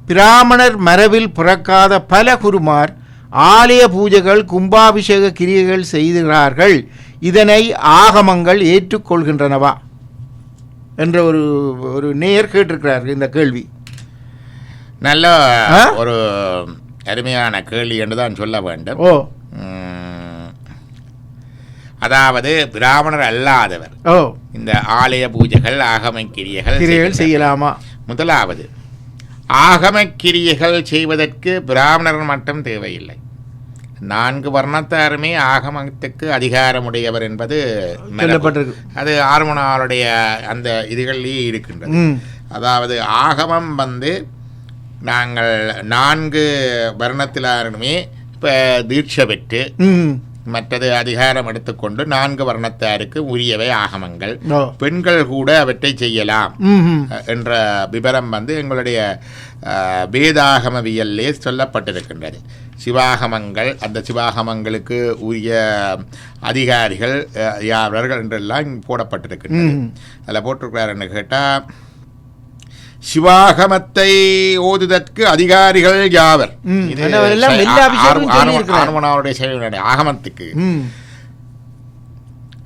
பிராமணர் மரபில் பிறக்காத பல குருமார் ஆலய பூஜைகள் கும்பாபிஷேக கிரியைகள் செய்கிறார்கள். இதனை ஆகமங்கள் ஏற்றுக்கொள்கின்றனவா என்ற ஒரு நேயர் கேட்டிருக்கிறார்கள் இந்த கேள்வி. நல்ல ஒரு அருமையான கேள்வி என்று தான் சொல்ல வேண்டும். அதாவது பிராமணர் அல்லாதவர் இந்த ஆலய பூஜைகள் ஆகமக்கிரியைகள் செய்யலாமா? முதலாவது, ஆகமக்கிரியைகள் செய்வதற்கு பிராமணர் மட்டும் தேவையில்லை. 4 வர்ணத்தாருமே ஆகமத்துக்கு அதிகாரமுடையவர் என்பது அது ஆர்மனாருடைய அந்த இதுகளிலேயே இருக்கின்றது. அதாவது ஆகமம் நாங்கள் 4 வர்ணத்திலாருமே இப்போ தீட்சை பெற்று மற்றது அதிகாரம் எடுத்துக்கொண்டு 4 வர்ணத்தாருக்கு உரியவை ஆகமங்கள். பெண்கள் கூட அவற்றை செய்யலாம் என்ற விபரம் எங்களுடைய வேதாகமவியல்லே சொல்லப்பட்டிருக்கின்றது. சிவாகமங்கள், அந்த சிவாகமங்களுக்கு உரிய அதிகாரிகள் யாவர்கள் என்றெல்லாம் போடப்பட்டிருக்கின்றது. அதில் போட்டிருக்கிறாருன்னு கேட்டால், சிவாகமத்தை ஓதுதற்கு அதிகாரிகள் யாவர். ஆகமத்துக்கு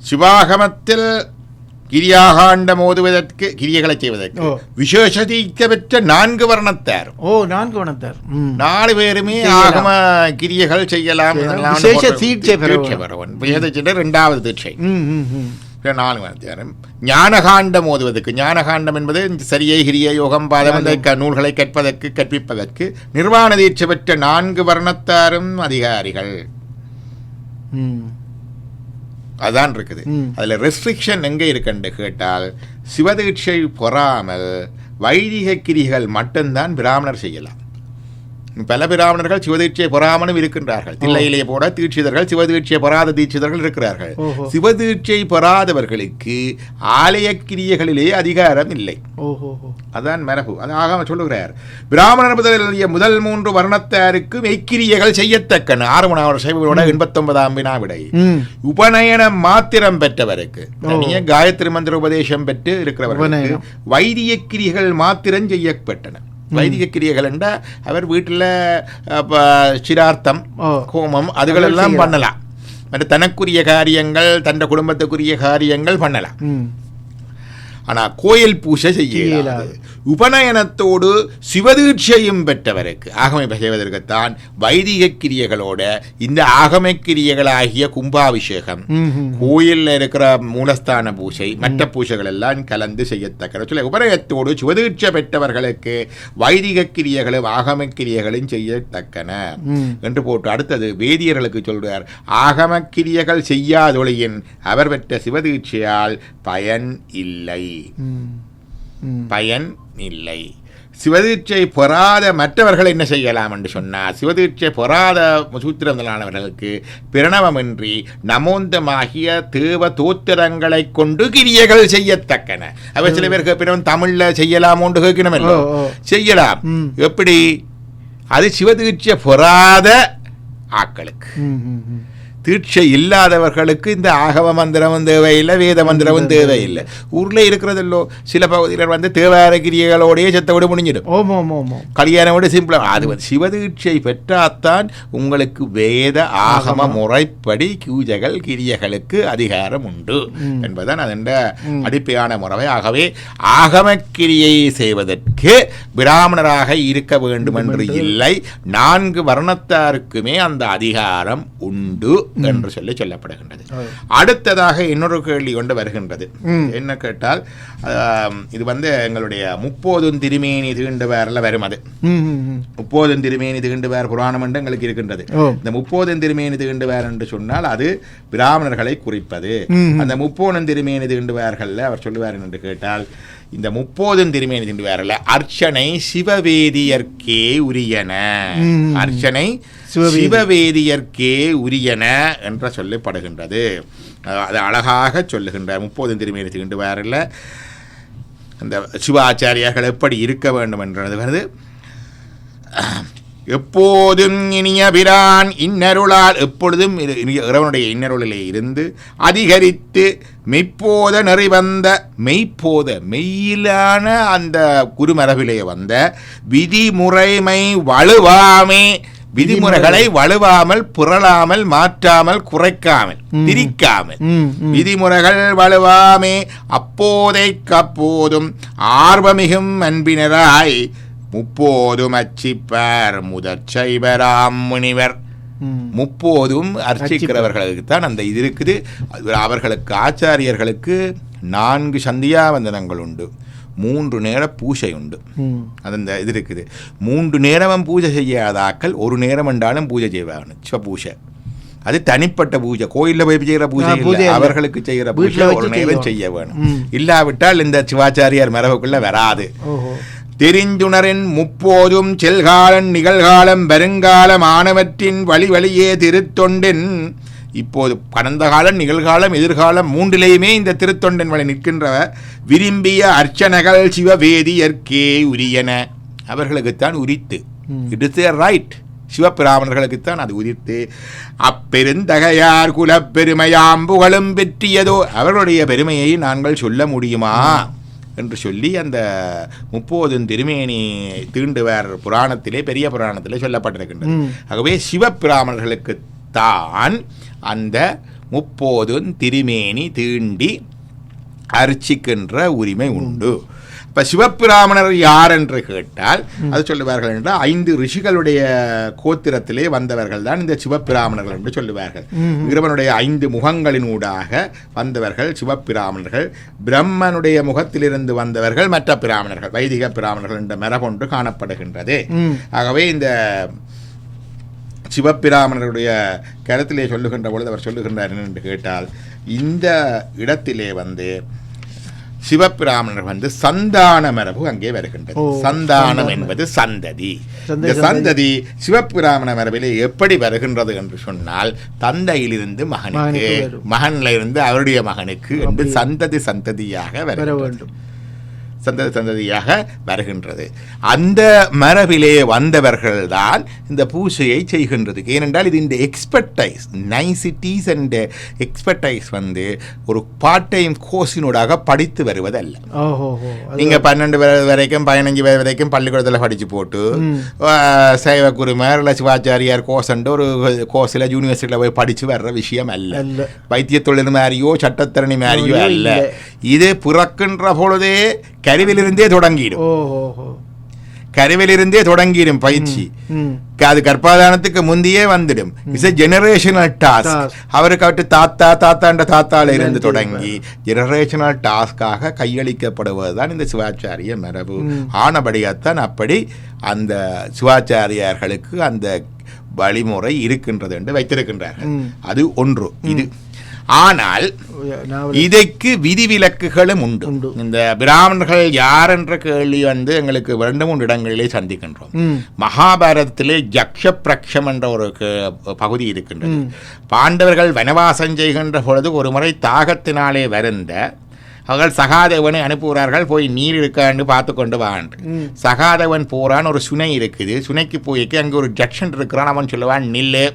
சிவாகமத்தில் கிரியாகாண்டம் ஓதுவதற்கு கிரியைகளை செய்வதற்கு விசேஷதிக்க பெற்ற 4 வர்ணத்தார் 4 பேருமே ஆகம கிரியைகள் செய்யலாம். 2வது தீட்சை. 4 ஞானகாண்டம் ஓதுவதற்கு, ஞானகாண்டம் என்பது சரியை கிரிய யோகம் பாதம் நூல்களை கற்பிப்பதற்கு நிர்வாண தீட்சை பெற்ற 4 வர்ணத்தாரும் அதிகாரிகள். அதான் இருக்குது. அதுல ரெஸ்ட்ரிக்ஷன் எங்க இருக்குன்னு கேட்டால், சிவதீட்சை பொறாமல் வைதிக கிரிகள் மட்டும்தான் பிராமணர் செய்யலாம். பல பிராமணர்கள் சிவதீட்சை பொறாமலும் இருக்கின்றார்கள். தில்லையிலே போட தீட்சிதர்கள், சிவதீட்சை பொறாத தீட்சிதர்கள் இருக்கிறார்கள். சிவதீட்சை பொறாதவர்களுக்கு ஆலய கிரியைகளிலே அதிகாரம் இல்லை. அதான் மரபு. அதாக சொல்லுகிறார், பிராமணர் முதல் 3 வர்ணத்தாருக்கு மெய்க்கிரியைகள் செய்யத்தக்கன. 6 சைவங்களோட 89ஆம் வினா விடை. உபநயனம் மாத்திரம் பெற்றவருக்கு, காயத்ரி மந்திர உபதேசம் பெற்று இருக்கிறவர்களுக்கு வைதிக கிரியைகள் மாத்திரம் செய்யப்பட்டன. வைதிக கிரியைகள் என்றால் அவர் வீட்டில் சிரார்த்தம், ஹோமம் அதுகளெல்லாம் பண்ணலாம். மற்ற தனக்குரிய காரியங்கள், தன் குடும்பத்துக்குரிய காரியங்கள் பண்ணலாம். ஆனால் கோயில் பூஜை செய்யலாது. உபநயனத்தோடு சிவதீட்சையும் பெற்றவருக்கு ஆகம செய்வதற்குத்தான் வைதிக கிரியைகளோட இந்த ஆகம கிரியைகளாகிய கும்பாபிஷேகம், கோயிலில் இருக்கிற மூலஸ்தான பூஜை, மற்ற பூஜைகள் எல்லாம் கலந்து செய்யத்தக்க சொல்ல. உபநயத்தோடு சிவதீட்சை பெற்றவர்களுக்கு வைதிக கிரியைகளும் ஆகம கிரியைகளும் செய்யத்தக்கன என்று போட்டு அடுத்தது வேதியர்களுக்கு சொல்றார், ஆகம கிரியைகள் செய்யாதொழியின் அவர் பெற்ற சிவதீட்சையால் பயன் இல்லை. பயன் இல்லை. சிவதீட்சை பொறாத மற்றவர்கள் என்ன செய்யலாம் என்று சொன்னார், சிவதீட்சை பொறாத சூத்திரங்களானவர்களுக்கு பிரணவமின்றி நமோந்தமாகிய தேவ தோத்திரங்களை கொண்டு கிரியைகள் செய்யத்தக்கன. அவர் சில பேருக்கு பிறகு தமிழ்ல செய்யலாம் ஒன்று கேட்கணுமല്ലോ, செய்யலாம். எப்படி? அது சிவதீட்சை பொறாத ஆக்களுக்கு. தீட்சை இல்லாதவர்களுக்கு இந்த ஆகவ மந்திரமும் தேவையில்லை, வேத மந்திரமும் தேவையில்லை. ஊரில் இருக்கிறதல்லோ சில பகுதியில் தேவார கிரியைகளோடையே செத்தோடு முடிஞ்சிடும். கல்யாணோட சிம்பிளாக அது சிவதீட்சை பெற்றாத்தான் உங்களுக்கு வேத ஆகம முறைப்படி பூஜைகள் கிரியைகளுக்கு அதிகாரம் உண்டு என்பதுதான் அதன் அடிப்படையான முறை. ஆகவே ஆகம கிரியை செய்வதற்கு பிராமணராக இருக்க வேண்டும் என்று இல்லை, 4 வர்ணத்தாருக்குமே அந்த அதிகாரம் உண்டு என்று சொல்லப்படுகின்றது. அடுத்ததாக இன்னொரு கேள்வி கொண்டு வருகின்றது. என்ன கேட்டால், இது எங்களுடைய 30 திருமேனி தீண்டுவாரில் வரும். அது 30 திருமேனி தீண்டுவார் புராணம் என்று எங்களுக்கு இருக்கின்றது. இந்த 30 திருமேனி தீண்டுவார் என்று சொன்னால் அது பிராமணர்களை குறிப்பது. அந்த 30 திருமேனி தீண்டுவார்கள் அவர் சொல்லுவார் என்று கேட்டால், இந்த 30 திருமேனி தீண்டுவாரில் அர்ச்சனை சிவவேதியர்க்கே உரியன, அர்ச்சனை சிவவேதியர்க்கே உரியன என்று சொல்லப்படுகின்றது. அது அழகாக சொல்லுகின்ற 30 திருமேனி தீண்டுவாரில் அந்த சிவாச்சாரியார்கள் எப்படி இருக்க வேண்டும் என்றது எப்போதும் இனிய பிரான் இன்னருளால் எப்பொழுதும் இறைவனுடைய இன்னருளிலே இருந்து அதிகரித்து மெய்ப்போத நிறைவந்த மெய்யிலான அந்த குருமரபிலே வந்த விதிமுறைமை வலுவாமே, விதிமுறைகளை வலுவாமல் புரளாமல் மாற்றாமல் குறைக்காமல் திரிக்காமல் விதிமுறைகள் வலுவாமே அப்போதைக்கப்போதும் ஆர்வமிகும் அன்பினராய் முப்போதும் அச்சிப்பார் முதற்சைவராம் முனிவர். முப்போதும் அர்ச்சிக்கிறவர்களுக்கு தான் அந்த இது இருக்குது. அவர்களுக்கு ஆச்சாரியர்களுக்கு 4 சந்தியாவந்தனங்கள் உண்டு, 3 நேர பூஜை உண்டு. அந்த இது இருக்குது. 3 நேரமும் பூஜை செய்யாதாக்கள் 1 நேரம் என்றாலும் பூஜை செய்வாங்க. சிவ பூஜை அது தனிப்பட்ட பூஜை, கோயிலில் போய் செய்கிற பூஜை இல்லை, அவர்களுக்கு செய்கிற பூஜை 1 நேரம் செய்ய வேணும். இல்லாவிட்டால் இந்த சிவாச்சாரியார் மரபுக்குள்ள வராது. தெரிந்துணரின் முப்போதும் செல்காலன் நிகழ்காலம் வருங்காலம் ஆனவற்றின் வழி வழியே திருத்தொண்டின். இப்போது கடந்த காலம் நிகழ்காலம் எதிர்காலம் 3லேயுமே இந்த திருத்தொண்டன் வழி நிற்கின்ற விரும்பிய அர்ச்சனைகள் சிவவேதியர்க்கே உரியன. அவர்களுக்குத்தான் உரித்து. It is there right. சிவபிராமணர்களுக்குத்தான் அது உரித்து. அப்பெருந்தகையார் குலப்பெருமையாம் புகழும் பெற்றியதோ, அவர்களுடைய பெருமையை நாங்கள் சொல்ல முடியுமா என்று சொல்லி அந்த 30 திருமேனி தீண்டுவர் புராணத்திலே, பெரிய புராணத்திலே சொல்லப்பட்டிருக்கின்றது. ஆகவே சிவபிராமணர்களுக்கு தான் அந்த 30 திருமேனி தீண்டி அர்ச்சிக்கின்ற உரிமை உண்டு. இப்போ சிவபிராமணர் யார் என்று கேட்டால் அது சொல்லுவார்கள் என்றால் 5 ரிஷிகளுடைய கோத்திரத்திலே வந்தவர்கள் தான் இந்த சிவபிராமணர்கள் என்று சொல்லுவார்கள். இறைவனுடைய 5 முகங்களினூடாக வந்தவர்கள் சிவபிராமணர்கள். பிரம்மனுடைய முகத்திலிருந்து வந்தவர்கள் மற்ற பிராமணர்கள், வைதிக பிராமணர்கள் என்ற மரபொன்று காணப்படுகின்றது. ஆகவே இந்த சிவபிராமணருடைய கருத்திலே சொல்லுகின்ற பொழுது அவர் சொல்லுகின்றார் என்று கேட்டால், இந்த இடத்திலே சிவபிராமணர் சந்தான மரபு அங்கே வருகின்றது. சந்தானம் என்பது சந்ததி. இந்த சந்ததி சிவபிராமண மரபிலே எப்படி வருகின்றது என்று சொன்னால், தந்தையிலிருந்து மகனுக்கு, மகனிலிருந்து அவருடைய மகனுக்கு என்று சந்ததியாக வர வேண்டும். சந்ததியாக வருகின்றது. அந்த மரபிலே வந்தவர்கள்தான் இந்த பூஜையை செய்கின்றது. ஏனென்றால் இது இந்த எக்ஸ்பர்டைஸ், நைசிட்டிஸ் அண்ட் எக்ஸ்பர்டைஸ் ஒரு பார்ட் டைம் கோர்ஸினூடாக படித்து வருவதல்ல. நீங்கள் 12 வரைக்கும் 15 வரைக்கும் பள்ளிக்கூடத்தில் படித்து போட்டு சைவ குருமார் இல்லை சிவாச்சாரியார் கோர்ஸ் ஒரு கோர்ஸில் யூனிவர்சிட்டியில் போய் படித்து வர்ற விஷயம் அல்ல. வைத்திய தொழில் மாதிரியோ சட்டத்தரணி மாதிரியோ அல்ல. இது பிறக்கின்ற பொழுதே கருவிலிருந்தே தொடங்கிடும் பயிற்சி. அது கர்ப்பாதானத்துக்கு முந்தையே வந்துடும். It's a generational task. அவருக்கு தாத்தால இருந்து தொடங்கி ஜெனரேஷனல் டாஸ்காக கையளிக்கப்படுவதுதான் இந்த சிவாச்சாரிய மரபு. ஆனபடியாத்தான் அப்படி அந்த சிவாச்சாரியார்களுக்கு அந்த வழிமுறை இருக்கின்றது என்று வைத்திருக்கின்றார்கள். அது ஒன்று. இது ஆனால் இதற்கு விதிவிலக்குகளும் உண்டு. இந்த பிராமணர்கள் யார் என்ற கேள்வி எங்களுக்கு 2-3 இடங்களிலே சந்திக்கின்றோம். மகாபாரதத்திலே ஜக்ஷ பிரக்ஷம் என்ற ஒரு பகுதி இருக்கின்றது. பாண்டவர்கள் வனவாசம் செய்கின்ற பொழுது ஒரு முறை தாகத்தினாலே வருந்த அவர்கள் சகாதேவனை அனுப்புகிறார்கள், போய் நீர் இருக்கான்னு பார்த்து கொண்டு வான். சகாதேவன் போறான், ஒரு சுனை இருக்குது. சுனைக்கு போய்க்கு அங்கே ஒரு ஜக்ஷன் இருக்கிறான். அவன் சொல்லுவான், நில்லு,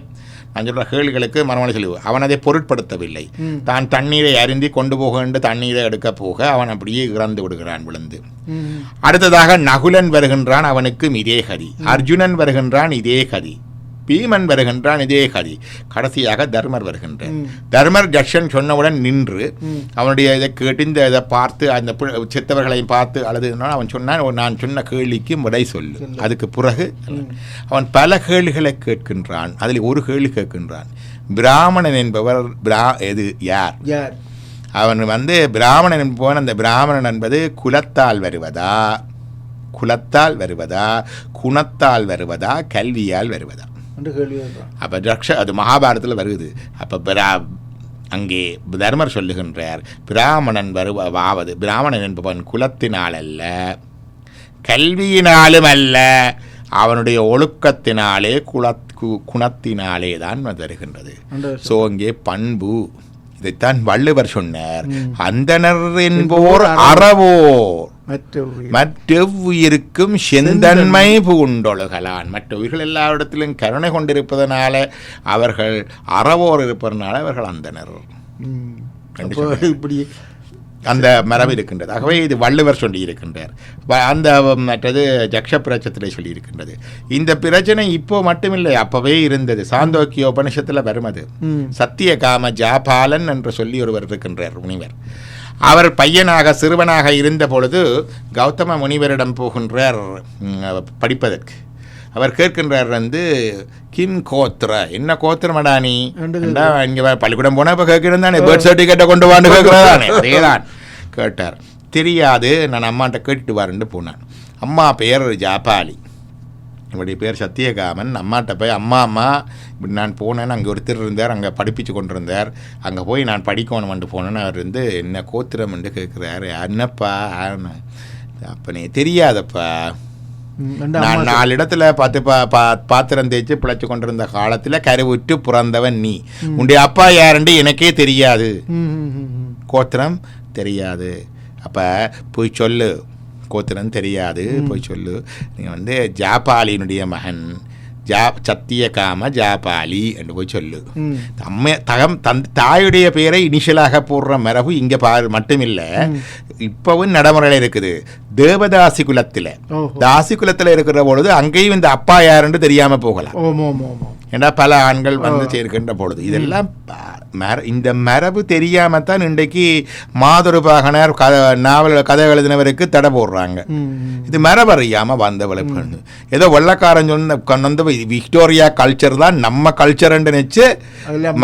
நான் சொல்கிற கேள்விகளுக்கு மறுமொழி சொல்லுவோம். அவன் அதை பொருட்படுத்தவில்லை. தான் தண்ணீரை அருந்தி கொண்டு போக தண்ணீரை எடுக்க போக அவன் அப்படியே இறந்து விடுகிறான் விழுந்து. அடுத்ததாக நகுலன் வருகின்றான், அவனுக்கும் இதே கதி. அர்ஜுனன் வருகின்றான், இதே கதி. பீமன் வருகின்றான், இதே கதி. கடைசியாக தர்மர் வருகின்றான். தர்மர் ஜக்ஷன் சொன்னவுடன் நின்று அவனுடைய இதை கேட்டு இதை பார்த்து அந்த செத்தவர்களையும் பார்த்து அழுது அவன் சொன்னான், நான் சொன்ன கேள்விக்கு விடை சொல்லு. அதுக்கு பிறகு அவன் பல கேள்விகளை கேட்கின்றான். அதில் ஒரு கேள்வி கேட்கின்றான், பிராமணன் என்பவர் யார்? அவன் பிராமணன் என்பவன், அந்த பிராமணன் என்பது குலத்தால் வருவதா, குணத்தால் வருவதா, கல்வியால் வருவதா? அப்போ அது மகாபாரதத்தில் வருது. அப்போ அங்கே தர்மர் சொல்லுகின்றார், பிராமணன் பிராமணன் என்பவன் குலத்தினால் அல்ல, கல்வியினாலும் அல்ல, அவனுடைய ஒழுக்கத்தினாலே குணத்தினாலே தான் வருகின்றது. ஸோ அங்கே பண்பு. இதைத்தான் வள்ளுவர் சொன்னார், அந்தனர் என்போர் அறவோர் மற்ற உயிருக்கும் செந்தன்மை பூண்டொழுகலான். மற்ற உயிர்கள் எல்லா இடத்திலும் கருணை கொண்டிருப்பதனால அவர்கள் அறவோர் இருப்பதனால அவர்கள் அந்தனர். இப்படி அந்த மரபு இருக்கின்றது. ஆகவே இது வள்ளுவர் சொல்லி இருக்கின்றார். அந்த மற்றது ஜக்ஷ பிரச்சத்திலே சொல்லி இருக்கின்றது. இந்த பிரச்சனை இப்போ மட்டுமில்லை, அப்பவே இருந்தது. சாந்தோக்கிய உபனிஷத்தில் வருமது. சத்திய காம ஜாபாலன் என்று சொல்லி ஒருவர் இருக்கின்றார் முனிவர். அவர் பையனாக சிறுவனாக இருந்த பொழுது கௌதம முனிவரிடம் போகின்றார் படிப்பதற்கு. அவர் கேட்கின்றார் கிம் கோத்திர, என்ன கோத்திரமடா நீ? இங்கே பள்ளிக்கூடம் போனால் இப்போ கேட்கிறேன் தானே, பர்த் சர்டிஃபிகேட்டை கொண்டு வான்னு கேட்குறதானே, அதேதான் கேட்டார். தெரியாது, நான் அம்மாட்ட கேட்டுட்டு வரேன்னு போனான். அம்மா பெயர் ஜாபாலி, என்னுடைய பேர் சத்தியகாமன். அம்மாட்ட போய் அம்மா இப்படி நான் போனேன், அங்கே ஒருத்தர் இருந்தார், அங்கே படிப்பிச்சு கொண்டிருந்தார், அங்கே போய் நான் படிக்கணும்னு போனேன்னு அவர் என்ன கோத்திரம்னு கேட்குறாரு. என்னப்பா அப்பனே தெரியாதப்பா, நான் 4 இடத்துல பாத்திரம் தேய்ச்சி பிழைச்சு கொண்டிருந்த காலத்தில் கருவுற்று பிறந்தவன் நீ. உன்னுடைய அப்பா யாருண்டு எனக்கே தெரியாது, கோத்திரம் தெரியாது. அப்போ போய் சொல்லு, கோத்திரம் தெரியாது, போய் சொல்லு, நீ ஜாபாலியினுடைய மகன் சத்தியகாம ஜாபாலி என்று போய் சொல்லு. தாயுடைய பெயரை இனிஷியலாக போடுற மரபு இங்கே மட்டுமில்லை, இப்பவும் நடைமுறையில் இருக்குது. தேவதாசி குலத்தில், தாசி குலத்தில் இருக்கிற பொழுது அங்கேயும் இந்த அப்பா யாருன்னு தெரியாம போகலாம். ஏன்னா பல ஆண்கள் சேர்க்கின்ற பொழுது இதெல்லாம் இந்த மரபு தெரியாமத்தான் இன்றைக்கு மாதுருபாகனர் நாவல் கதை எழுதினவருக்கு தடை போடுறாங்க. இது மரபு அறியாம வந்தவளை பண்ணு. ஏதோ வெள்ளக்காரன் சொன்ன விக்டோரியா கல்ச்சர் தான் நம்ம கல்ச்சர் நினைச்சு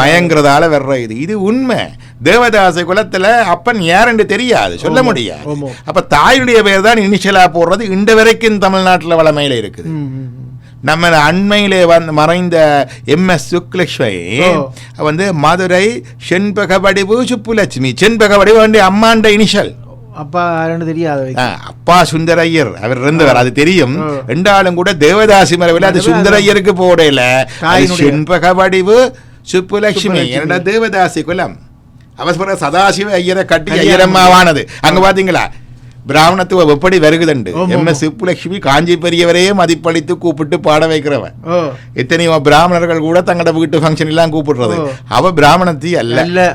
மயங்கிறதால வர்ற இது உண்மை. தேவதாசி குலத்துல அப்பன் யாருன்னு தெரியாது, சொல்ல முடியாது. அப்ப தாயுடைய பேர் தான் இனிஷியலா போடுறது இந்த வரைக்கும் தமிழ்நாட்டில் வளமையில இருக்குது. நம்ம அண்மையிலே மறைந்த MS சுக்லட்சுமி மதுரை செண்பகவடிவு சுப்புலட்சுமி. செண்பகவடிவு அம்மாண்ட இனிஷியல். அப்பா தெரியாது, அப்பா சுந்தரையர் அவர் இருந்தவர், அது தெரியும். ரெண்டாலும் கூட தேவதாசி மரபில் அது சுந்தரையருக்கு போடல, செண்பகவடிவு சுப்புலட்சுமி என்னோட தேவதாசி குலம். அவசர சதாசிவ ஐயரை கட்டி ஐயரம்மாவானது. அங்க பாத்தீங்களா பிராமணத்துவம் எப்படி வருகுதுண்டு. MS சுப்புலட்சுமி காஞ்சி பெரியவரையே மதிப்பளித்து கூப்பிட்டு பாட வைக்கிறவன். எத்தனையோ பிராமணர்கள் கூட தங்களோட வீட்டு ஃபங்க்ஷன் எல்லாம் கூப்பிடுறது. அவ பிராமணத்தி அல்ல,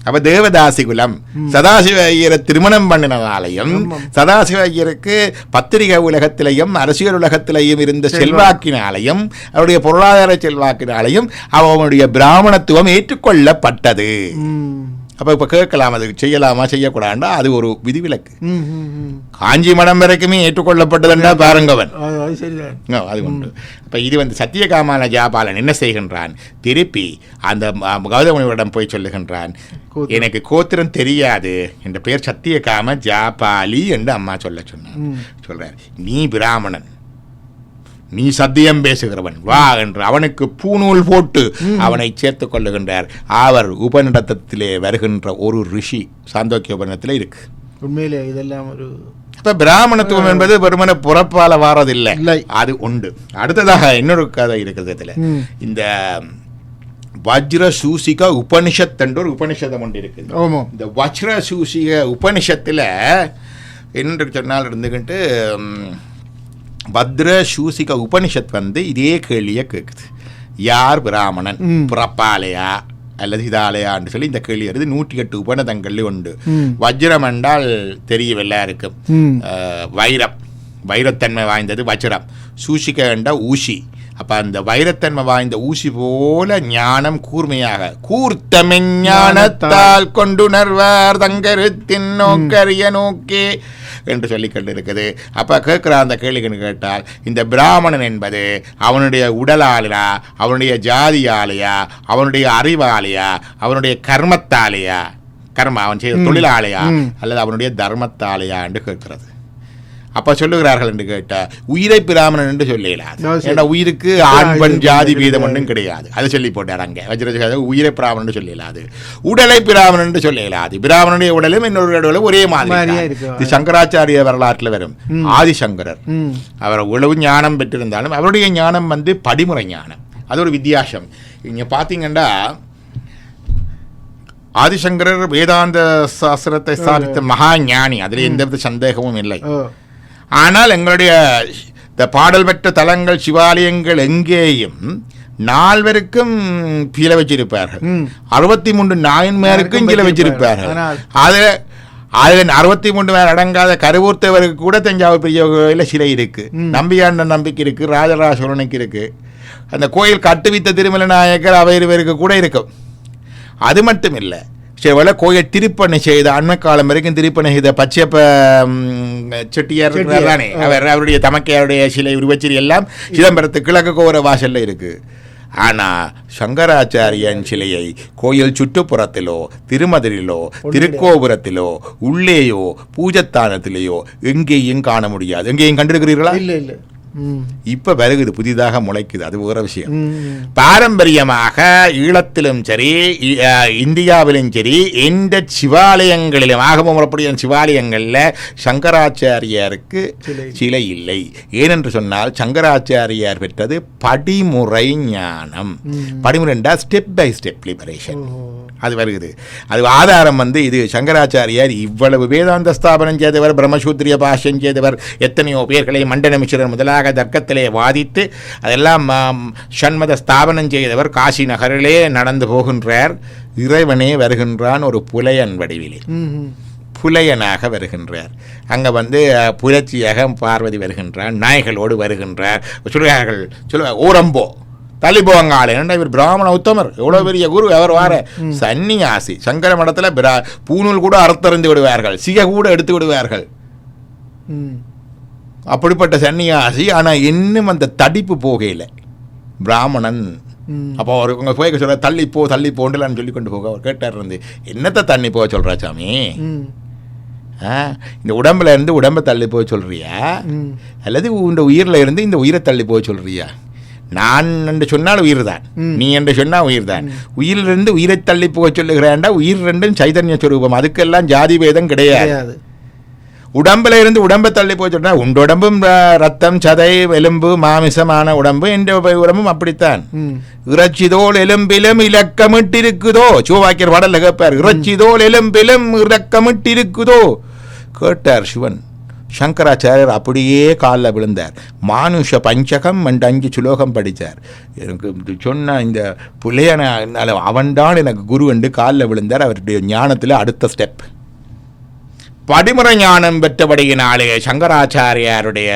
அவ தேவதாசி குலம். சதாசிவ ஐயரை திருமணம் பண்ணினாலையும் சதாசிவ ஐயருக்கு பத்திரிகை உலகத்திலையும் அரசியல் உலகத்திலையும் இருந்த செல்வாக்கினாலையும் அவருடைய பொருளாதார செல்வாக்கினாலையும் அவனுடைய பிராமணத்துவம் ஏற்றுக்கொள்ளப்பட்டது. அப்போ இப்போ கேட்கலாம், அது செய்யலாமா செய்யக்கூடாண்டா, அது ஒரு விதிவிலக்கு. காஞ்சி மடம் வரைக்குமே ஏற்றுக்கொள்ளப்பட்டதுன்றா பாருங்கவன், அது உண்டு. இப்போ இது சத்தியகாமான ஜாபாலன் என்ன செய்கின்றான், திருப்பி அந்த கௌதமனிடம் போய் சொல்லுகின்றான், எனக்கு கோத்திரம் தெரியாது, என்ற பெயர் சத்தியகாம ஜாபாலி என்று அம்மா சொல்றார். நீ பிராமணன், நீ சத்தியம் பேசுகிறவன், வா என்று அவனுக்கு பூநூல் போட்டு அவனை சேர்த்துக் கொள்ளுகின்றார். அவர் உபநிடத்திலே வருகின்ற ஒரு ரிஷி சாந்தோக்கிய உபநிடத்தில் இருக்கு. உண்மையிலே இதெல்லாம் ஒரு இப்ப பிராமணத்துவம் என்பது வெறுமன புறப்பால வாரதில்லை, அது உண்டு. அடுத்ததாக இன்னொரு கதை இருக்கிறதுல இந்த வஜ்ர சூசிக உபனிஷத் என்ற ஒரு உபனிஷதம் ஒன்று இருக்குது. இந்த வஜ்ர சூசிக உபனிஷத்துல என்ன சொன்னால் இருந்துகிட்டு பத்ர சூசிக உபனிஷத் இதே கேள்வியை கேட்குது. யார் பிராமணன், புறப்பாலையா அல்லது இதாலயான்னு சொல்லி இந்த கேள்வி வருது. 108 உபநிடதங்கள்ல உண்டு. வஜ்ரம் என்றால் தெரியவில்லை இருக்கும், வைரத்தன்மை வாய்ந்தது வஜ்ரம். சூசிக என்றால் ஊசி. அப்ப அந்த வைரத்தன்மை வாய்ந்த ஊசி போல ஞானம் கூர்மையாக கூர்த்தமெஞ்ஞானத்தால் கொண்டுணர்வார் தங்கருத்தின் நோக்கரிய நோக்கே என்று சொல்லிக்கொண்டு இருக்குது. அப்போ கேட்குற அந்த கேள்வின்னு கேட்டால், இந்த பிராமணன் என்பது அவனுடைய உடலாலையா, அவனுடைய ஜாதியாலையா, அவனுடைய அறிவாலையா, அவனுடைய கர்மத்தாலையா, அவன் செய்த தொழிலாலையா அல்லது அவனுடைய தர்மத்தாலையா என்று கேட்கிறது. அப்ப சொல்லுகிறார்கள் என்று கேட்ட உயிரை பிராமணன் என்று சொல்லலாது. ஏன்னா உயிருக்கு ஆண் பெண் ஜாதி வீதம் ஒன்றும் கிடையாது, அதை சொல்லி போட்டார். அங்கே வஜ்ர உயிரை பிராமணன் சொல்லலாது, உடலை பிராமணன் என்று சொல்லலாது. பிராமணனுடைய உடலும் இன்னொரு உடலும் ஒரே மாதிரி. இது சங்கராச்சாரிய வரலாற்றில் வரும். ஆதிசங்கரர் அவர் உழவு ஞானம் பெற்றிருந்தாலும் அவருடைய ஞானம் படிமுறை ஞானம், அது ஒரு வித்தியாசம். இங்க பாத்தீங்கன்னா ஆதிசங்கரர் வேதாந்த சாஸ்திரத்தை சாதித்த மகா ஞானி, அதில் எந்தவித சந்தேகமும் இல்லை. ஆனால் எங்களுடைய இந்த பாடல் பெற்ற தலங்கள் சிவாலயங்கள் எங்கேயும் 4 கீழே வச்சிருப்பார்கள், 63 நாயன்மாருக்கும் கீழே வச்சிருப்பார்கள். அது 63 பேர் அடங்காத கருவூர்த்தவருக்கு கூட தஞ்சாவூர் பெரிய கோயிலில் சிலை இருக்கு, நம்பியாண்ட நம்பிக்கை இருக்கு, ராஜராஜ சோழனுக்கு இருக்கு, அந்த கோயில் கட்டுவித்த திருமல நாயக்கர் அவையருக்கு கூட இருக்கும். அது மட்டும் இல்லை, சில கோயில் திருப்பணி செய்த அண்மை காலம் வரைக்கும் திருப்பணி செய்த பச்சையப்ப செட்டியார் தானே, அவருடைய தமக்கையாருடைய சிலை உருவச்சிரி எல்லாம் சிதம்பரத்து கிழக்கு கோபுர வாசல்ல இருக்கு. ஆனால் சங்கராச்சாரியன் சிலையை கோயில் சுற்றுப்புறத்திலோ திருமதிலோ திருக்கோபுரத்திலோ உள்ளேயோ பூஜத்தானத்திலேயோ எங்கேயும் காண முடியாது. எங்கேயும் கண்டிருக்கிறீர்களா? இல்லை இல்லை. இப்ப வருகுது, புதிதாக முளைக்குது, அது வேற விஷயம். பாரம்பரியமாக ஈழத்திலும் சரி இந்தியாவிலும் சரி எந்த சிவாலயங்களிலும் ஆகமமுறைப்படிய சிவாலயங்கள்ல சங்கராச்சாரியாருக்கு சிலை இல்லை. ஏனென்று சொன்னால் சங்கராச்சாரியார் பெற்றது படிமுறை ஞானம். படிமுறை என்றால் ஸ்டெப் பை ஸ்டெப் லிபரேஷன். அது வருகிறது. அது ஆதாரம் இது சங்கராச்சாரியார் இவ்வளவு வேதாந்த ஸ்தாபனம் செய்தவர், பிரம்மசூத்திரிய பாஷ்யம் செய்தவர், எத்தனையோ பேர்களை மண்டனமிஸ்வரர் முதலாக தர்க்கத்திலே வாதித்து அதெல்லாம் ஷண்மத ஸ்தாபனம் செய்தவர். காசி நகரிலே நடந்து போகின்றார், இறைவனே வருகின்றான் ஒரு புலையன் வடிவிலே, புலையனாக வருகின்றார். அங்கே புரட்சியாக பார்வதி வருகின்றார், நாய்களோடு வருகின்றார். சொல்கிறார்கள் ஊரம்போ தள்ளி போவாங்க. இவர் பிராமண உத்தமர், எவ்வளோ பெரிய குரு, அவர் வார சன்னியாசி. சங்கர மடத்தில் பூநூல் கூட அறுத்தறிந்து விடுவார்கள், சிக கூட எடுத்து விடுவார்கள். அப்படிப்பட்ட சன்னியாசி. ஆனால் இன்னும் அந்த தடிப்பு போகையில் பிராமணன். அப்போ அவர் உங்க போய் சொல்ற தள்ளிப்போ தள்ளிப்போண்டுலான்னு சொல்லி கொண்டு போக அவர் கேட்டார், என்னத்தை தண்ணி போக சொல்றா சாமி, இந்த உடம்புல இருந்து உடம்பை தள்ளி போக சொல்றியா, அல்லது இந்த உயிரில் இருந்து இந்த உயிரை தள்ளி போக சொல்றியா? நான் என்று சொன்னால் உயிர் தான், நீ என்று சொன்னால் உயிர் தான். உயிரிலிருந்து உயிரை தள்ளி போக சொல்லுகிறாண்டா, உயிர் ரெண்டும் சைதன்ய சொரூபம், அதுக்கெல்லாம் ஜாதி பேதம் கிடையாது. உடம்புல இருந்து உடம்பை தள்ளி போய் சொல்றா, உண்ட உடம்பும் ரத்தம் சதை எலும்பு மாமிசமான உடம்பு, என்ற உடம்பும் அப்படித்தான். இறைச்சிதோல் எலும்பிலும் இலக்கமிட்டிருக்குதோ, சிவவாக்கியர் பாடல்ல கேட்பார், இறைச்சிதோல் எலும்பிலும் இலக்கமிட்டிருக்குதோ கேட்டார் சிவன். சங்கராச்சாரியர் அப்படியே காலில் விழுந்தார். மானுஷ பஞ்சகம் 5 சுலோகம் படித்தார். எனக்கு சொன்ன இந்த புள்ளையன அவன்தான் எனக்கு குரு என்று காலில் விழுந்தார். அவருடைய ஞானத்தில் அடுத்த ஸ்டெப் படிமுறை ஞானம் பெற்றபடியினாலே சங்கராச்சாரியாருடைய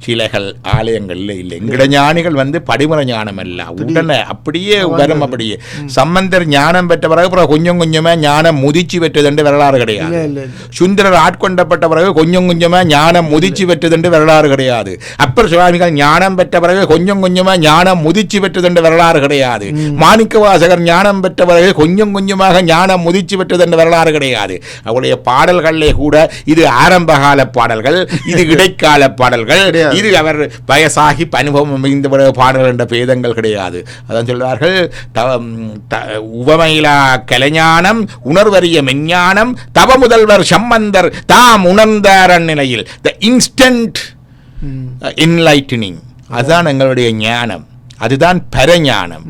சிலைகள் ஆலயங்களில் இல்லை. எங்கட ஞானிகள் படிமுறை ஞானம் அல்ல, உடனே அப்படியே வரும். அப்படியே சம்பந்தர் ஞானம் பெற்ற பிறகு கொஞ்சம் கொஞ்சமா ஞானம் முதிர்ச்சி பெற்றது என்று வரலாறு கிடையாது. சுந்தரர் ஆட்கொண்டப்பட்ட பிறகு கொஞ்சம் கொஞ்சமா ஞானம் முதிர்ச்சி பெற்றது என்று வரலாறு கிடையாது. அப்பர் சுவாமிகள் ஞானம் பெற்ற பிறகு கொஞ்சம் கொஞ்சமா ஞானம் முதிர்ச்சி பெற்றது என்று வரலாறு கிடையாது. மாணிக்க வாசகர் ஞானம் பெற்ற பிறகு கொஞ்சம் கொஞ்சமாக ஞானம் முதிர்ச்சி பெற்றது என்று வரலாறு கிடையாது. அவருடைய பாடல்களிலே கூட இது ஆரம்பகால பாடல்கள், இது இடைக்கால பாடல்கள், இது அவர் வயசாகி அனுபவம் மிகுந்த பாடல்கள் என்ற பேதங்கள் கிடையாது. அதான் சொல்வார்கள், உவமையிலா கலைஞானம் உணர்வறிய மெஞ்ஞானம் தவ முதல்வர் சம்பந்தர் தாம் உணர்ந்தார் நிலையில் த இன்ஸ்டன்ட் என்லைட்டனிங். அதுதான் எங்களுடைய ஞானம், அதுதான் பரஞானம்.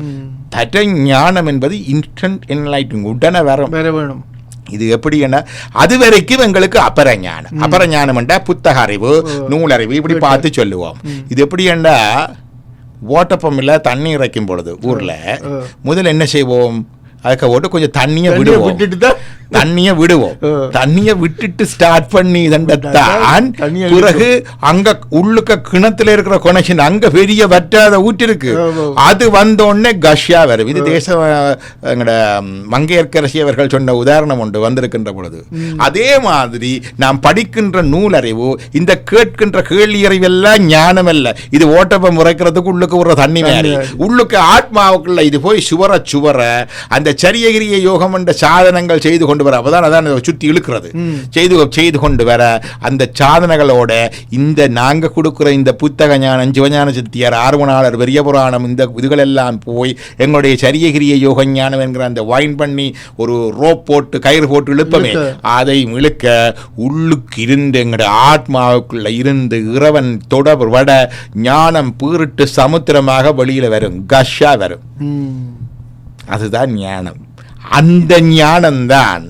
பரஞானம் என்பது இன்ஸ்டன்ட் என்லைட்டனிங், உடனே வேணும். இது எப்படி என்ன, அது வரைக்கும் எங்களுக்கு அபரஞானம். அபரஞானம் என்றா புத்தக அறிவு, நூலறிவு, இப்படி பார்த்து சொல்லுவோம். இது எப்படி என்றா, ஓட்டப்பம்மில்ல தண்ணி இறைக்கும் பொழுது ஊர்ல முதல்ல என்ன செய்வோம், அதுக்கு ஓட்டு கொஞ்சம் தண்ணியை விடுவோம், தண்ணியை விடுவோம், தண்ணியை விட்டுட்டு ஸ்டார்ட் பண்ணி தண்டத்தான் பிறகு அங்க உள்ளுக்க கிணத்துல இருக்கிற கனெக்ஷன் அங்க பெரிய வற்றாத ஊற்று இருக்கு, அது வந்தோடனே கஷ்யா வரும். இது தேச எங்கட மங்கையர்க்கரசி அவர்கள் சொன்ன உதாரணம் ஒன்று வந்திருக்கின்ற பொழுது, அதே மாதிரி நாம் படிக்கின்ற நூலறிவு, இந்த கேட்கின்ற கேள்வி அறிவெல்லாம் ஞானம் அல்ல. இது ஓட்டப்பம் முறைக்கிறதுக்கு உள்ளுக்கு ஒரு தண்ணி மாதிரி உள்ளுக்கு ஆத்மாவுக்குள்ள இது போய் சுவர சுவர அந்த சரியகிரிய யோகம் என்ற சாதனங்கள் செய்து கொண்டு வர, அப்பதான் அதான் சுத்தி இழுக்கிறது, செய்து கொண்டு வர அந்த சாதனைகளோட இந்த நாங்க கொடுக்கிற இந்த புத்தக ஞானம், சிவஞான சித்தியார், ஆர்வனாளர், பெரிய புராணம், இந்த இதுகள் எல்லாம் போய் எங்களுடைய சரியகிரிய யோக ஞானம் என்கிற அந்த வைன் பண்ணி ஒரு ரோப் போட்டு கயிறு போட்டு இழுப்பமே, அதை இழுக்க உள்ளுக்கு இருந்து எங்களுடைய ஆத்மாவுக்குள்ள இருந்து இறைவன் தொடர் வட ஞானம் பீரிட்டு சமுத்திரமாக வெளியில வரும், கஷா வரும். அதுதான் ஞானம். அந்த ஞானம்தான்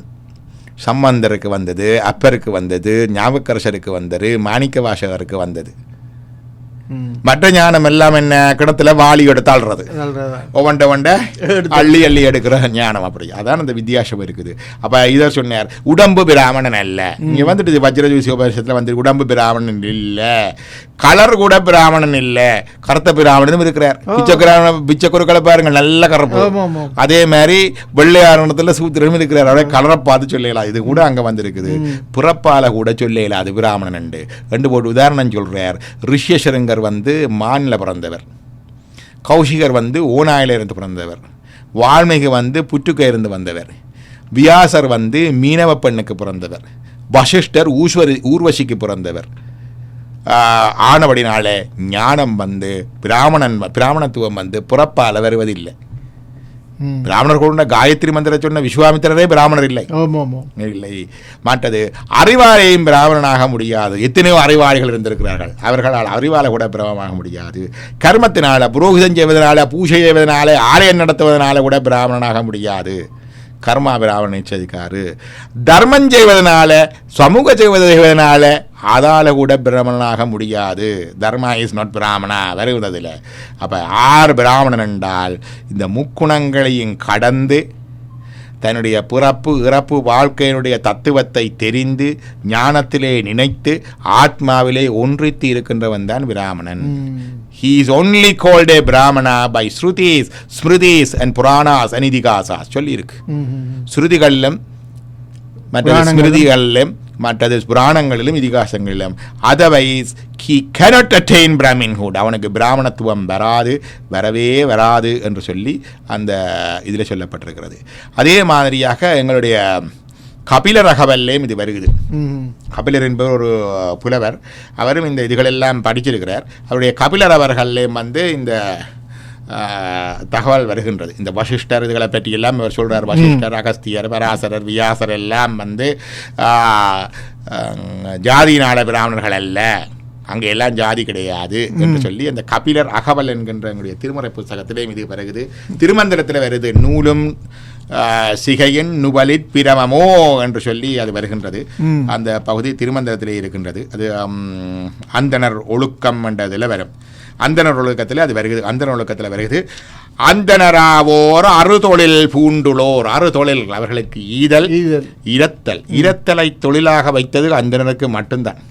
சம்பந்தருக்கு வந்தது, அப்பருக்கு வந்தது, ஞாபகரசருக்கு வந்தது, மாணிக்க வாசகருக்கு வந்தது. மற்ற ஞானம் எல்லாம் என்ன, கிணத்துல வாளி எடுத்தாள்றது, ஒவ்வொண்ட அள்ளி அள்ளி எடுக்கிற ஞானம். அப்படி அதான் அந்த வித்தியாசம் இருக்குது. அப்ப இதை சொன்னார், உடம்பு பிராமணன் அல்ல. இங்க வந்துட்டு வஜ்ரஜூசி உபநிஷத்துல வந்து உடம்பு பிராமணன் இல்ல, கலர் கூட பிராமணன் இல்ல, கருத்த பிராமணனும் இருக்கிறார். பிச்சை குறுக்களை பாருங்க, நல்ல கருப்பு. அதே மாதிரி வெள்ளையாரணத்துல சூத்திரனும் இருக்கிறார். அவரை கலரை பார்த்து சொல்லலாம். இது கூட அங்க வந்திருக்குது. பிறப்பால கூட சொல்லலாம் அது பிராமணன் ரெண்டு போட்டு உதாரணம் சொல்றார். ரிஷ்யசரங்கர் வந்து மான்ல பிறந்தவர், கௌஷிகர் வந்து ஓநாயில இருந்து பிறந்தவர், வால்மீகி வந்து புற்றுக்க இருந்து வந்தவர், வியாசர் வந்து மீனவ பெண்ணுக்கு பிறந்தவர், வசிஷ்டர் ஊர்வசிக்கு பிறந்தவர். ஆனபடினால ஞானம் வந்து பிராமணத்துவம் வந்து பிறப்பால வருவதில்லை. பிராமணர் கூட காயத்ரி மந்திர சொன்ன விஸ்வாமித்திரரே பிராமணர் இல்லை. இல்லை மாட்டது. அறிவாளையும் பிராமணனாக முடியாது. எத்தனையோ அறிவாளிகள் இருந்திருக்கிறார்கள், அவர்களால் அறிவாளை கூட பிராமணமாக முடியாது. கர்மத்தினால, புரோகிதம் செய்வதனால, பூஜை செய்வதனால, ஆலயம் நடத்துவதனால கூட பிராமணனாக முடியாது. கர்மா பிராமணனை சதிக்காரு. தர்மம் செய்வதனால, சமூக செய்வதனால அதால கூட பிராமணனாக முடியாது. தர்மா இஸ் நாட் பிராமணா வருவதில். அப்போ ஆறு பிராமணன் என்றால் இந்த முக்குணங்களையும் கடந்து தன்னுடைய பிறப்பு இறப்பு வாழ்க்கையினுடைய தத்துவத்தை தெரிந்து ஞானத்திலே நினைத்து ஆத்மாவிலே ஒன்றித்து இருக்கின்றவன் தான் பிராமணன். He is only called a Brahmana by Shrutis, Smritis and Puranas and Idihasas. சொல்லி இருக்கு. ஸ்ருதிகளிலும் மற்ற ஸ்மிருதிகளிலும் மற்றது புராணங்களிலும் இதிகாசங்களிலும். Otherwise he cannot attain Brahminhood. அவனுக்கு பிராமணத்துவம் வரவே வராது என்று சொல்லி அந்த இதில் சொல்லப்பட்டிருக்கிறது. அதே மாதிரியாக எங்களுடைய கபிலர் அகவல்லேயும் இது வருகிறது. கபிலர் என்பவர் ஒரு புலவர். அவரும் இந்த இதுகளெல்லாம் படிச்சிருக்கிறார். அவருடைய கபிலர் அவர்கள்லேயும் வந்து இந்த தகவல் வருகின்றது. இந்த வசிஷ்டர் இதுகளை பற்றி எல்லாம் அவர் சொல்கிறார். வசிஷ்டர், அகஸ்தியர், பராசரர், வியாசர் எல்லாம் வந்து ஜாதியினால பிராமணர்கள் அல்ல, அங்கே எல்லாம் ஜாதி கிடையாது என்று சொல்லி அந்த கபிலர் அகவல் என்கின்ற எங்களுடைய திருமுறை புத்தகத்திலே இது வருகிறது. திருமந்திரத்தில் வருது. நூலும் சிகையின் நுவலிற் பிரமமோ என்று சொல்லி அது வருகின்றது. அந்த பகுதி திருமந்திரத்திலே இருக்கின்றது. அது அந்தனர் ஒழுக்கம் என்றதில் வரும். அந்தனர் ஒழுக்கத்தில் அது வருகிறது. அந்தனர் ஒழுக்கத்தில் வருகிறது. அந்தனராவோர் அறுதொழில் பூண்டுளோர். அறுதொழில் அவர்களுக்கு ஈதல் இரத்தலை தொழிலாக வைத்தது அந்தனருக்கு மட்டும்தான்.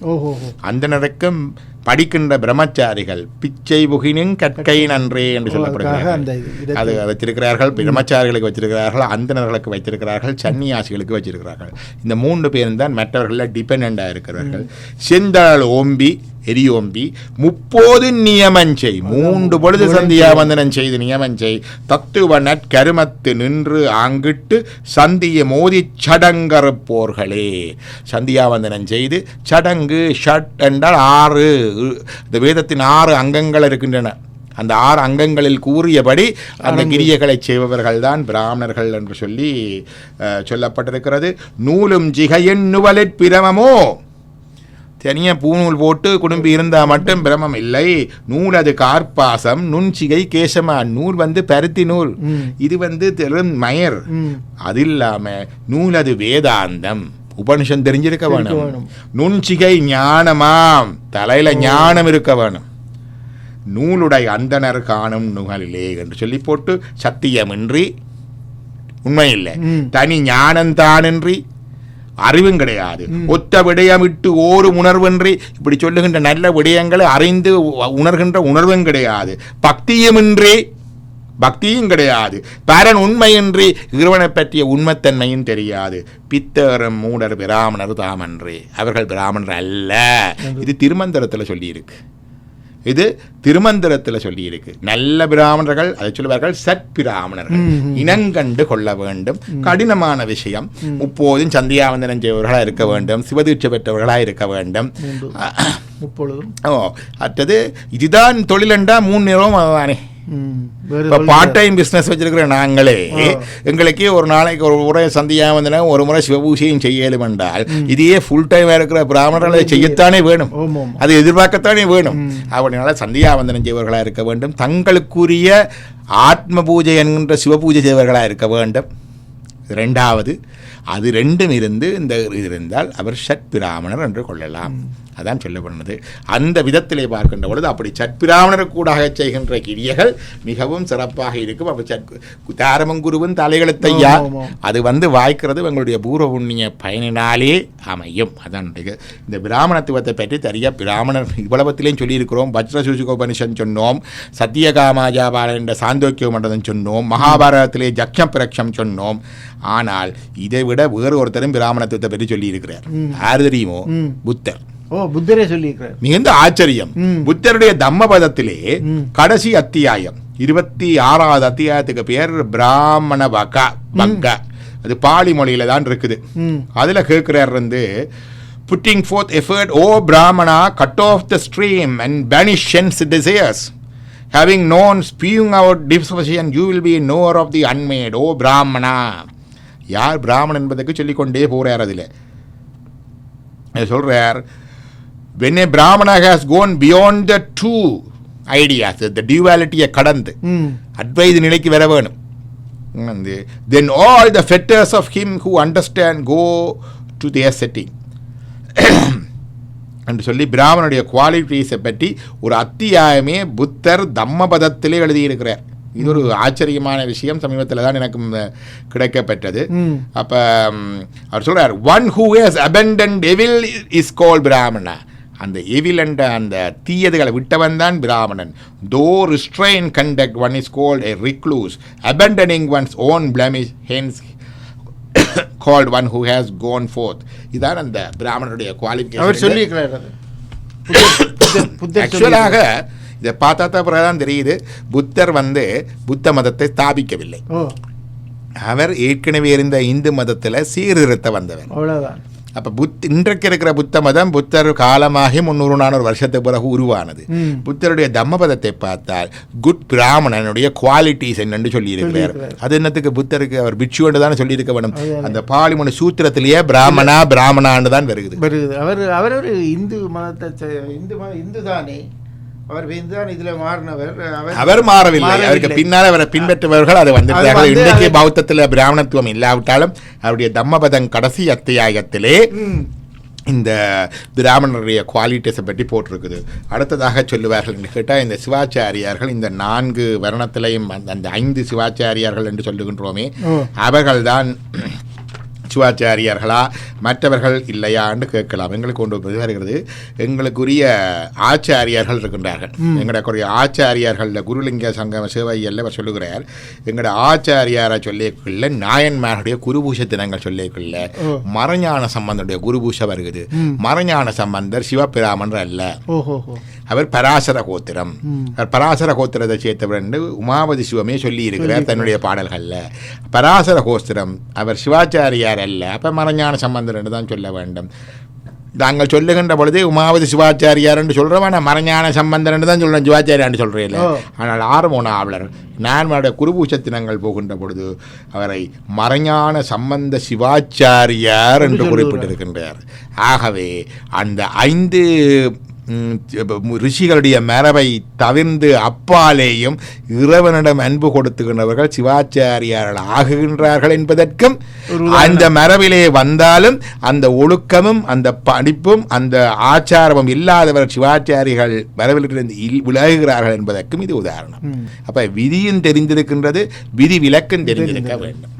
அந்தனருக்கும் படிக்கின்ற பிரம்மச்சாரிகள் பிச்சை புகினும் கற்கை நன்றே என்று சொல்லப்படுகிறார்கள். அது வச்சிருக்கிறார்கள். பிரம்மச்சாரிகளுக்கு வச்சிருக்கிறார்கள், அந்தனர்களுக்கு வைத்திருக்கிறார்கள், சன்னியாசிகளுக்கு வச்சிருக்கிறார்கள். இந்த 3 பேரும் தான் மற்றவர்களில் டிபெண்டாக இருக்கிறார்கள். செந்தாள் ஓம்பி எரியோம்பி 30 நியமஞ்செய் 3 பொழுது சந்தியாவந்தனம் செய்து நியமஞ்செய் தத்துவ நற்கருமத்து நின்று ஆங்கிட்டு சந்திய மோதி சடங்கறுப்போர்களே. சந்தியாவந்தனம் செய்து சடங்கு ஷட் என்றால் 6. இந்த வேதத்தின் 6 அங்கங்கள் இருக்கின்றன. அந்த 6 அங்கங்களில் கூறியபடி அந்த கிரியைகளை செய்பவர்கள் தான் பிராமணர்கள் என்று சொல்லி சொல்லப்பட்டிருக்கிறது. நூலும் ஜிகையின் நுவலிற் பிரமமோ. தனியாக பூநூல் போட்டு குடும்பி இருந்தால் மட்டும் பிரமம் இல்லை. நூல் அது கார்பாசம், நுண்சிகை கேசமா. நூல் வந்து பருத்தி நூல், இது வந்து மயர். அது இல்லாமல் நூல் அது வேதாந்தம், உபனிஷம் தெரிஞ்சிருக்க வேணும். நுண்சிகை ஞானமாம், தலையில ஞானம் இருக்க வேணும். நூலுடை அந்தனர் காணும் நுகலிலே என்று சொல்லி போட்டு சத்தியமின்றி உண்மை இல்லை, தனி ஞானந்தானின்றி அறிவும் கிடையாது, ஒத்த விடயமிட்டு ஓரு உணர்வன்றி இப்படி சொல்லுகின்ற நல்ல விடயங்களை அறிந்து உணர்கின்ற உணர்வும் கிடையாது. பக்தியும் கிடையாது. பரன் உண்மையின்றி இறைவனை பற்றிய உண்மைத்தன்மையும் தெரியாது. பித்தரும் மூடர் பிராமணர் தாமன்றே, அவர்கள் பிராமணர் அல்ல. இது திருமந்திரத்தில் சொல்லியிருக்கு. சொல்லியிருக்கு. நல்ல பிராமணர்கள் அதை சொல்லுவார்கள் சட் பிராமணர்கள். இனங்கண்டு கொள்ள வேண்டும். கடினமான விஷயம். முப்போதும் சந்தியாவந்தனம் செய்பவர்களாக இருக்க வேண்டும். சிவதீட்சை பெற்றவர்களாக இருக்க வேண்டும். அடுத்தது இதுதான் தொழில் என்றா 3 நேரம் தானே. இப்போ பார்ட் டைம் பிஸ்னஸ் வச்சிருக்கிற நாங்களே எங்களுக்கே ஒரு நாளைக்கு ஒரு முறை சந்தியாவந்தனம், ஒரு முறை சிவபூசையும் செய்யலும் என்றால் இதையே ஃபுல் டைமாக இருக்கிற பிராமணர்களை செய்யத்தானே வேணும், அது எதிர்பார்க்கத்தானே வேணும். அப்படினால சந்தியாவந்தனம் செய்வர்களாக இருக்க வேண்டும். தங்களுக்குரிய ஆத்ம பூஜை என்கின்ற சிவபூஜை செய்வர்களாக இருக்க வேண்டும். ரெண்டாவது அது ரெண்டும் இருந்து இந்த இது இருந்தால் அவர் சட்பிராமணர் என்று கொள்ளலாம். அதான் சொல்லப்படுறது. அந்த விதத்திலே பார்க்கின்ற பொழுது அப்படி சட்பிராமணருக்கூடாக செய்கின்ற கிரியைகள் மிகவும் சிறப்பாக இருக்கும். அப்போ தாரமங்குருவின் தலையெழுத்தையா அது வாய்க்கிறது எங்களுடைய பூர்வ புண்ணிய பயனினாலே அமையும். அதான் இந்த பிராமணத்துவத்தை பற்றி தெரிய பிராமணர் இவ்வளவத்திலேயும் சொல்லியிருக்கிறோம். வஜ்ரசூசிகோபனிஷன் சொன்னோம், சத்தியகாமாஜாபால என்ற சாந்தோக்கிய மண்டலம் சொன்னோம், மகாபாரதத்திலே ஜக்ஷம் பிரக்ஷம் சொன்னோம். ஆனால் இதை விட வேறு ஒருத்தரும் பிராமணத்துவத்தை பற்றி சொல்லியிருக்கிறார். யார் தெரியுமோ? புத்தர். புத்தரே சொல்லியிருக்கிறார். மிகுந்த ஆச்சரியம். புத்தருடைய தம்மபதத்திலே கடைசி அத்தியாயம் 26வது அத்தியாயத்துக்கு பேர் பிராமண பக்க. அது பாலி மொழியில தான் இருக்குது. அதுல கேட்கிறார் putting forth effort, O Brahmana, cut off the stream and banish sense desires. Having known, spewing out disposition, you will be knower of the unmade. O Brahmana. யார் பிராமணன் என்பதற்கு சொல்லிக்கொண்டே போறார். அதில் சொல்றார், when a Brahmana has gone beyond the two ideas, the duality கடந்து அத்வைத நிலைக்கு வர வேணும். Then all the fetters of him who understand go to their setting. என்று சொல்லி பிராமணனுடைய குவாலிட்டிஸை பற்றி ஒரு அத்தியாயமே புத்தர் தம்மபதத்திலே எழுதியிருக்கிறார். இது ஒரு ஆச்சரியமான விஷயம். சமீபத்தில் தான் எனக்கு கிடைக்கப்பட்டது. அப்போ அவர் சொல்றார், one who has abandoned evil is called Brahmana. அந்த எவில் என்ற அந்த தீயதுகளை விட்டவன் தான் பிராமணன். தோ restrained conduct one is called a recluse, abandoning one's own blemish, hence called one who has gone forth. இதான் அந்த பிராமணனுடைய குவாலிஃபிகேஷன். அவர் சொல்லியிருக்கிறார். ஆக்சுவலாக இதை பார்த்தா தான் தெரியுது, புத்தர் புத்த மதத்தை ஸ்தாபிக்கவில்லை. அவர் ஏற்கனவே இருந்த இந்து மதத்தில் சீர்திருத்த வந்தவர். அவ்வளவுதான். அப்போ இன்றைக்கு இருக்கிற புத்த மதம் புத்தர் காலமாகி 300-400 வருஷத்துக்கு பிறகு உருவானது. புத்தருடைய தம்மபதத்தை பார்த்தால் குட் பிராமணனுடைய குவாலிட்டிஸ் என்னன்னு சொல்லியிருக்கிறார். அது என்னத்துக்கு புத்தருக்கு அவர் பிட்சு என்று தானே சொல்லியிருக்க வேணும். அந்த பாலிமணி சூத்திரத்திலேயே பிராமணான்னு தான் வருகிறது. அவர் ஒரு இந்து மதத்தை இந்து தானே. அவர் மாறவில்லை. அவருக்கு பின்னால் அவரை பின்பற்றுபவர்கள் அதை வந்துட்டார்கள். இன்றைக்கு பௌத்தத்தில் பிராமணத்துவம் இல்லாவிட்டாலும் அவருடைய தம்மபதம் கடைசி அத்தியாயத்திலே இந்த பிராமணருடைய குவாலிட்டிஸை பற்றி போட்டிருக்குது. அடுத்ததாக சொல்லுவார்கள் என்று கேட்டால், இந்த சிவாச்சாரியார்கள் இந்த 4 வருணத்திலையும் அந்த 5 சிவாச்சாரியார்கள் என்று சொல்லுகின்றோமே, அவர்கள்தான் சிவாச்சாரியார்களா மற்றவர்கள் இல்லையா என்று கேட்கலாம். எங்களுக்கு கொண்டு வருகிறது, எங்களுக்குரிய ஆச்சாரியார்கள் இருக்கின்றார்கள். எங்களுக்குரிய ஆச்சாரியார்கள் குருலிங்க சங்கம சிவையில் அவர் சொல்லுகிறார், எங்களோட ஆச்சாரியாரை சொல்லிக்குள்ள நாயன்மாருடைய குருபூஷ தினங்கள் சொல்லிக்குள்ள மறைஞான சம்பந்தனுடைய குருபூஷ வருகிறது. மறைஞான சம்பந்தர் சிவபிராமணர் அல்ல, அவர் பராசர கோத்திரம். அவர் பராசர கோத்திரத்தை சேர்த்தவர் என்று உமாபதி சிவமே சொல்லி இருக்கிறார் தன்னுடைய பாடல்கள்ல. பராசர கோத்திரம் அவர் சிவாச்சாரியார் அல்ல. அப்ப மறைஞான சம்பந்தர் என்று தான் சொல்ல வேண்டும். நாங்கள் சொல்லுகின்ற பொழுது உமாவதி சிவாச்சாரியார் என்று சொல்றோம், ஆனால் மறைஞான சம்பந்தர் என்று தான் சொல்றேன், சிவாச்சாரியார் சொல்றேன். ஆனால் ஆறுமோனாவலர் நான்மாருடைய குருபூஷத்தினங்கள் போகின்ற பொழுது அவரை மறைஞான சம்பந்த சிவாச்சாரியார் என்று குறிப்பிட்டிருக்கின்றார். ஆகவே அந்த 5 ரிஷிகளுடைய மரபை தவிர்ந்து அப்பாலேயும் இறைவனிடம் அன்பு கொடுத்துகின்றவர்கள் சிவாச்சாரியார்கள் ஆகுகின்றார்கள் என்பதற்கும், அந்த மரபிலே வந்தாலும் அந்த ஒழுக்கமும் அந்த படிப்பும் அந்த ஆச்சாரமும் இல்லாதவர் சிவாச்சாரிகள் மரபிலிருந்து விலகுகிறார்கள் என்பதற்கும் இது உதாரணம். அப்ப விதியும் தெரிந்திருக்கின்றது, விதி விலக்கும் தெரிந்திருக்க வேண்டும்.